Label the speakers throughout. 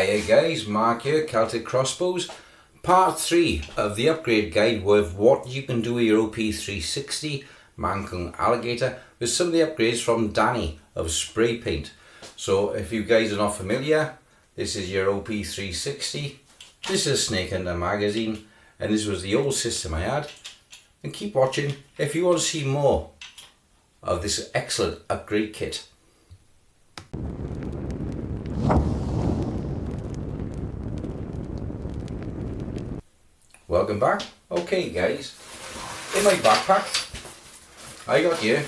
Speaker 1: Hiya guys, Mark here, Celtic Crossbows. Part 3 of the upgrade guide with what you can do with your OP360 Alligator with some of the upgrades from Danny of Spray Paint. So if you guys are not familiar, this is your OP360, this is a Snake Hunter magazine, and this was the old system I had. And keep watching if you want to see more of this excellent upgrade kit. Welcome back. Okay guys, in my backpack I got here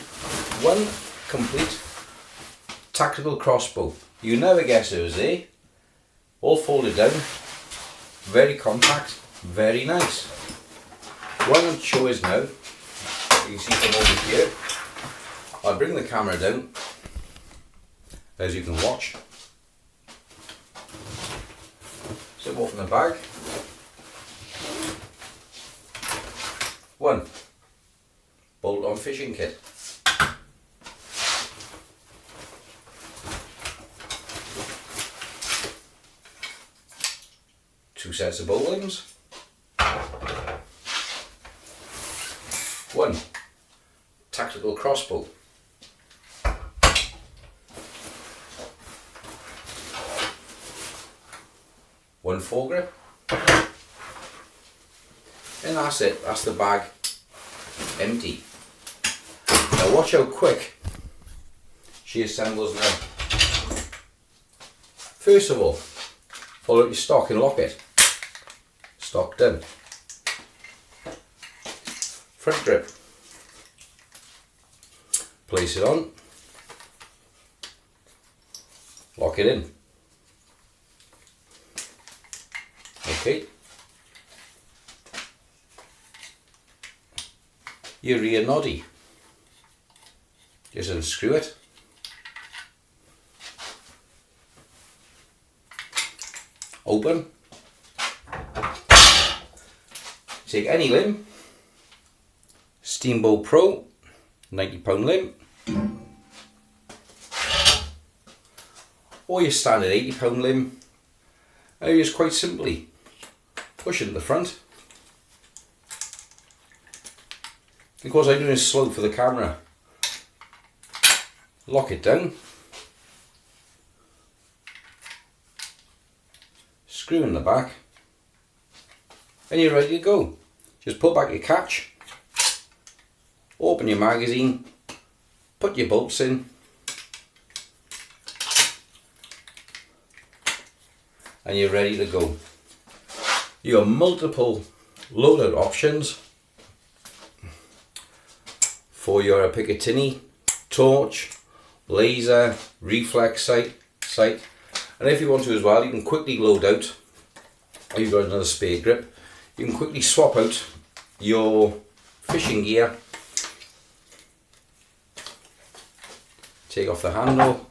Speaker 1: one complete tactical crossbow. You never guess it was there. All folded down, very compact, very nice. What I'm going to show is now, you can see from over here, I'll bring the camera down as you can watch. So open the bag. One bolt-on fishing kit. Two sets of bowlings. One tactical crossbow. One foregrip. And that's it, that's the bag empty. Now watch how quick she assembles now. First of all, pull out your stock and lock it. Stock done. Front grip. Place it on. Lock it in. Okay. Your rear noddy. Just unscrew it. Open. Take any limb. Steambow Pro, £90 limb. Or your standard £80 limb. And you just quite simply push it to the front. Because I'm doing it slow for the camera. Lock it down. Screw in the back. And you're ready to go. Just pull back your catch. Open your magazine. Put your bolts in. And you're ready to go. You have multiple loadout options for your Picatinny, torch, laser, reflex sight, and if you want to as well, you can quickly load out. You've got another spare grip. You can quickly swap out your fishing gear. Take off the handle.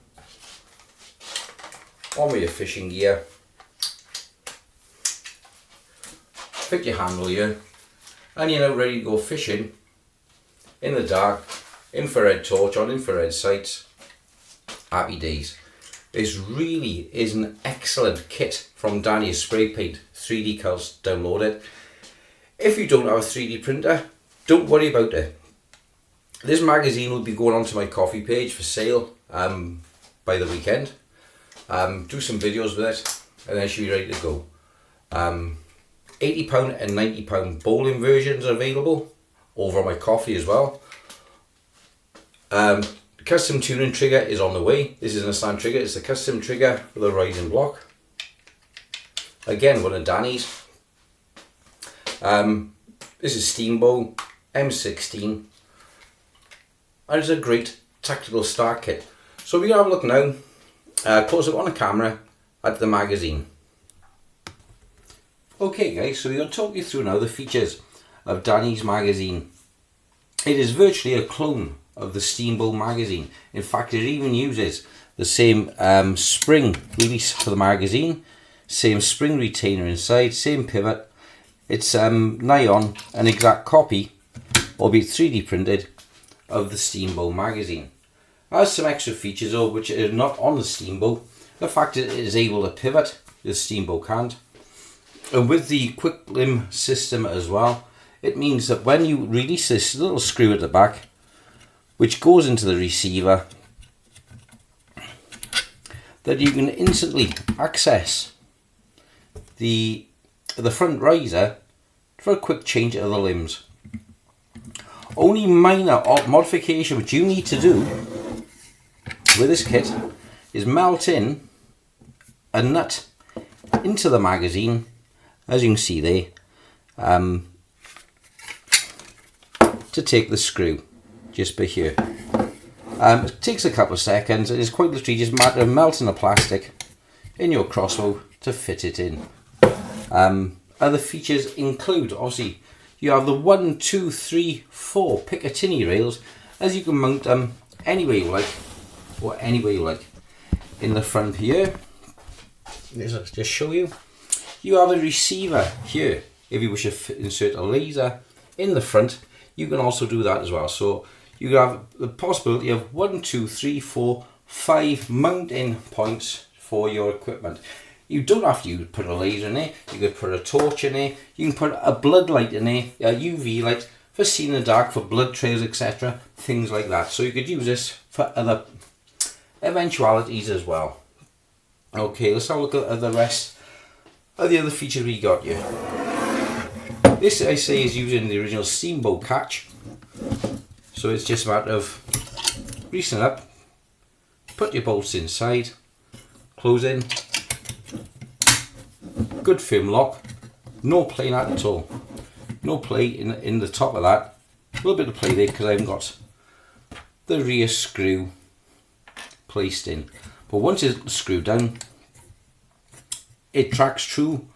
Speaker 1: On with your fishing gear. Fit your handle here, and you're now ready to go fishing. In the dark, infrared torch on infrared sights. Happy days. This really is an excellent kit from Danny Spray Paint. 3D Cals, download it. If you don't have a 3D printer, don't worry about it. This magazine will be going onto my coffee page for sale by the weekend. Do some videos with it and then she'll be ready to go. £80 and £90 bowling versions are available over on my coffee as well. Custom tuning trigger is on the way. This isn't a stand trigger, it's a custom trigger for the rising block. Again, one of Danny's. This is Steambow M16, and it's a great tactical start kit. So we're going to have a look now, close up on the camera at the magazine. Okay guys, so we're going to talk you through now the features of Danny's magazine. It is virtually a clone of the Steambow magazine. In fact, it even uses the same spring release for the magazine, same spring retainer inside, same pivot. It's nigh on an exact copy, albeit 3D printed, of the Steambow magazine. It has some extra features though which are not on the Steambow. The fact that it is able to pivot the Steambow can't. And with the quick limb system as well, it means that when you release this little screw at the back, which goes into the receiver, that you can instantly access the front riser for a quick change of the limbs. Only minor modification which you need to do with this kit is melt in a nut into the magazine, as you can see there, to take the screw just by here. It takes a couple of seconds, and it's quite literally just a matter of melting the plastic in your crossbow to fit it in. Other features include, obviously, you have the 1, 2, 3, 4 Picatinny rails, as you can mount them anywhere you like, or anywhere you like. In the front here, let's just show you, you have a receiver here. If you wish to insert a laser in the front, you can also do that as well. So you have the possibility of 1, 2, 3, 4, 5 mounting points for your equipment. You don't have to put a laser in there. You could put a torch in there. You can put a blood light in there, a UV light for seeing in the dark, for blood trails, etc. Things like that. So you could use this for other eventualities as well. Okay, let's have a look at the rest of the other features we got here. This, I say, is using the original Steambow catch. So it's just a matter of greasing up, put your bolts inside, close in, good firm lock, no play nut at all, no play in the top of that, a little bit of play there because I haven't got the rear screw placed in, but once it's screwed down, it tracks true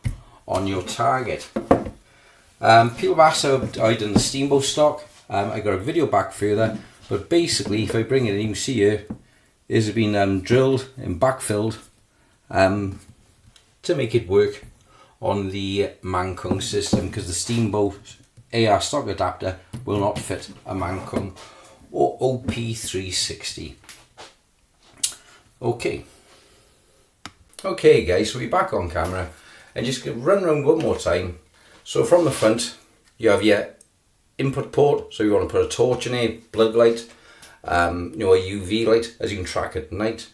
Speaker 1: on your target. People have asked how I done the Steambow stock. I got a video back further, but basically if I bring it in, you can see here, this has been drilled and backfilled to make it work on the Mancung system, because the Steambow AR stock adapter will not fit a Mancung or OP360. Okay guys, so we're back on camera and just run around one more time. So from the front you have your input port, so you want to put a torch in here, blood light, a UV light as you can track at night,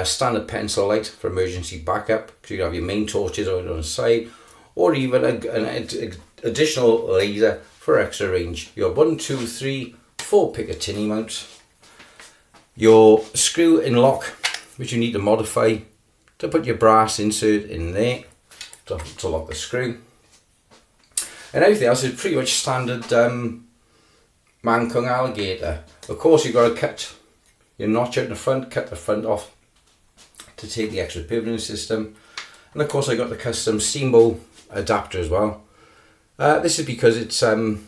Speaker 1: standard pencil light for emergency backup, because you have your main torches on the side, or even an additional laser for extra range. Your 1, 2, 3, 4 Picatinny mounts, your screw in lock, which you need to modify to put your brass insert in there to lock the screw, and everything else is pretty much standard Mancung Alligator. Of course you've got to cut your notch out the front, cut the front off to take the extra pivoting system, and of course I got the custom Steambow adapter as well. This is because it's you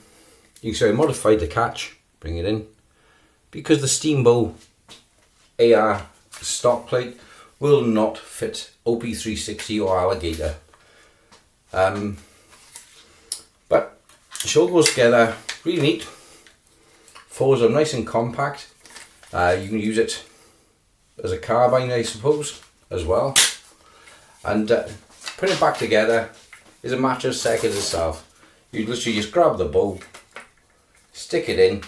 Speaker 1: can say I modified the catch, bring it in, because the Steambow AR stock plate will not fit OP360 or Alligator, but it all goes together really neat. Folds are nice and compact. You can use it as a carbine, I suppose, as well, and putting it back together is a matter of seconds itself. You literally just grab the bow, stick it in,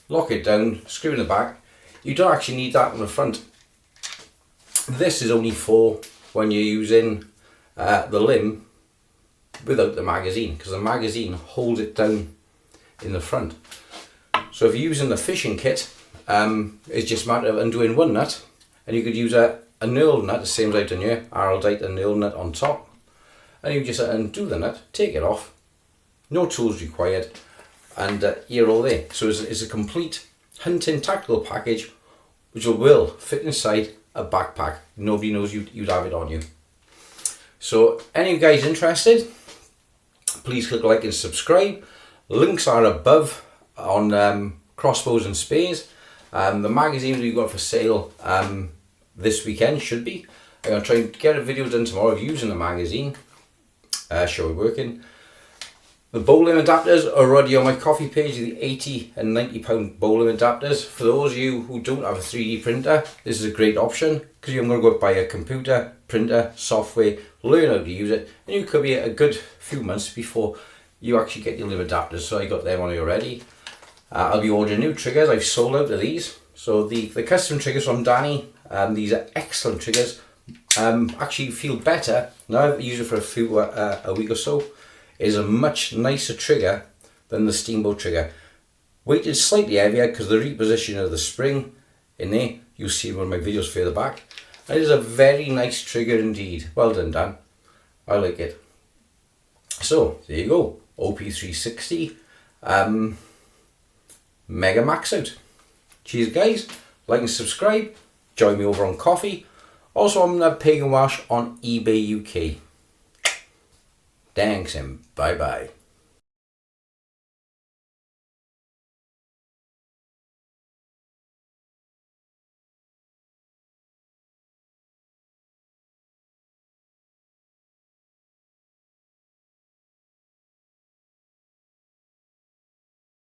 Speaker 1: lock it down, screw in the back. You don't actually need that on the front. This is only for when you're using the limb without the magazine, because the magazine holds it down in the front. So if you're using the fishing kit, it's just a matter of undoing one nut, and you could use a knurled nut, the same as I've done here, Araldite and knurled nut on top, and you just undo the nut, take it off, no tools required, and you're all there. So it's a complete hunting tactical package which will fit inside a backpack. Nobody knows you'd have it on you. So any of you guys interested, please click like and subscribe. Links are above on crossbows and spears. The magazine we've got for sale this weekend should be. I'm going to try and get a video done tomorrow of using the magazine, show it working. The bowling adapters are already on my coffee page, the 80 and 90 pound bowling adapters. For those of you who don't have a 3D printer, this is a great option because you're going to go buy a computer, printer, software, learn how to use it, and you could be a good few months before you actually get your little adapters. So I got them on already. I'll be ordering new triggers. I've sold out of these. So the custom triggers from Danny, these are excellent triggers. Actually feel better now. I've used it for a week or so. Is a much nicer trigger than the Steambow trigger. Weighted slightly heavier because the reposition of the spring in there. You'll see in one of my videos further back. And it is a very nice trigger indeed. Well done, Dan. I like it. So there you go. OP360 Mega Max out. Cheers guys. Like and subscribe. Join me over on Coffee. Also I'm a Pagan Wash on eBay UK. Thanks and bye bye.